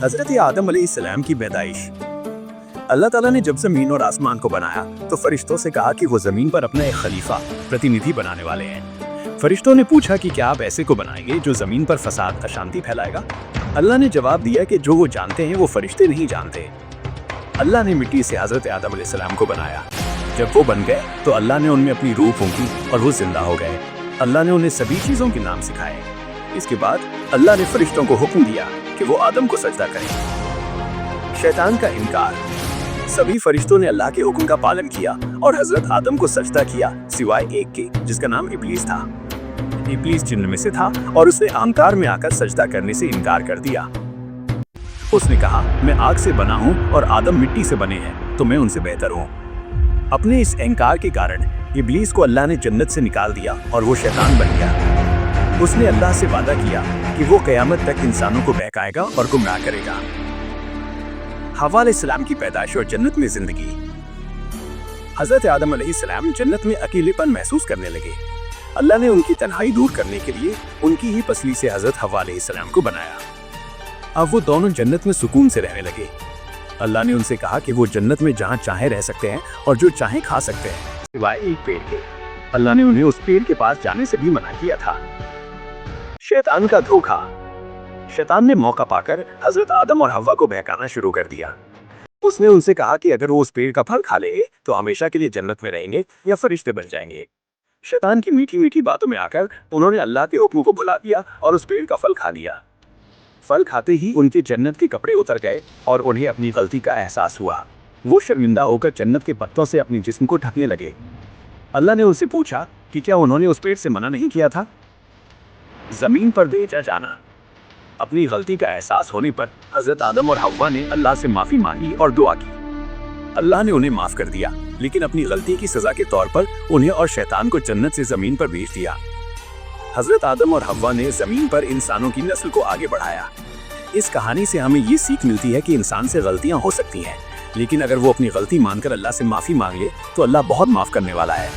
हजरत आदम अलैहिस्सलाम की पैदाइश। अल्लाह ताला ने जब जमीन और आसमान को बनाया तो फरिश्तों से कहा कि वो जमीन पर अपना एक खलीफा प्रतिनिधि बनाने वाले हैं। फरिश्तों ने पूछा कि क्या आप ऐसे को बनाएंगे जो जमीन पर फसाद अशांति फैलाएगा। अल्लाह ने जवाब दिया कि जो वो जानते हैं वो फरिश्ते नहीं जानते। अल्लाह ने मिट्टी से हजरत आदम अलैहिस्सलाम को बनाया। जब वो बन गए तो अल्लाह ने उनमें अपनी रूह फूंकी और वो जिंदा हो गए। अल्लाह ने उन्हें सभी चीज़ों के नाम सिखाए। इसके बाद अल्लाह ने फरिश्तों को हुक्म दिया कि वो आदम को सजदा करें। शैतान का इनकार। सभी फरिश्तों ने अल्लाह के हुक्म का पालन किया और हजरत आदम को सजदा किया सिवाय एक के, जिसका नाम इब्लीस था। इब्लीस जिन्न में से था और उसने अहंकार में आकर सजदा करने से इनकार कर दिया। उसने कहा, मैं आग से बना हूँ और आदम मिट्टी से बने हैं, तो मैं उनसे बेहतर हूँ। अपने इस अहंकार के कारण इब्लीस को अल्लाह ने जन्नत से निकाल दिया और वो शैतान बन गया। उसने अल्लाह से वादा किया कि वो क़यामत तक इंसानों को बहकाएगा और गुमराह करेगा। हव्वा अलैहिस्सलाम की पैदाइश और जन्नत में जिंदगी। हजरत आदम अलैहिस्सलाम जन्नत में अकेलेपन महसूस करने लगे। अल्लाह ने उनकी तन्हाई दूर करने के लिए उनकी ही पसली से हजरत हव्वा अलैहिस्सलाम को बनाया। अब वो दोनों जन्नत में सुकून से रहने लगे। अल्लाह ने उनसे कहा कि वो जन्नत में जहाँ चाहे रह सकते हैं और जो चाहे खा सकते हैं, सिवाय एक पेड़ के। अल्लाह ने उन्हें उस पेड़ के पास जाने से भी मना किया था। शैतान का धोखा। शैतान ने मौका पाकर हजरत आदम और हव्वा को बहकाना शुरू कर दिया। उसने उनसे कहा कि अगर वो उस पेड़ का फल खा ले तो हमेशा के लिए जन्नत में रहेंगे या फरिश्ते बन जाएंगे। शैतान की मीठी मीठी बातों में आकर उन्होंने अल्लाह के हुक्म को भुला दिया और उस पेड़ का फल खा लिया। फल खाते ही उनके जन्नत के कपड़े उतर गए और उन्हें अपनी गलती का एहसास हुआ। वो शर्मिंदा होकर जन्नत के पत्तों से अपने जिस्म को ढकने लगे। अल्लाह ने उनसे पूछा कि क्या उन्होंने उस पेड़ से मना नहीं किया था। जमीन पर भेजा जाना। अपनी गलती का एहसास होने पर हजरत आदम और हव्वा ने अल्लाह से माफी मांगी और दुआ की। अल्लाह ने उन्हें माफ कर दिया, लेकिन अपनी गलती की सजा के तौर पर उन्हें और शैतान को जन्नत से जमीन पर भेज दिया। हजरत आदम और हव्वा ने जमीन पर इंसानों की नस्ल को आगे बढ़ाया। इस कहानी से हमें ये सीख मिलती है कि इंसान से गलतियां हो सकती हैं, लेकिन अगर वो अपनी गलती मानकर अल्लाह से माफी मांग ले तो अल्लाह बहुत माफ करने वाला है।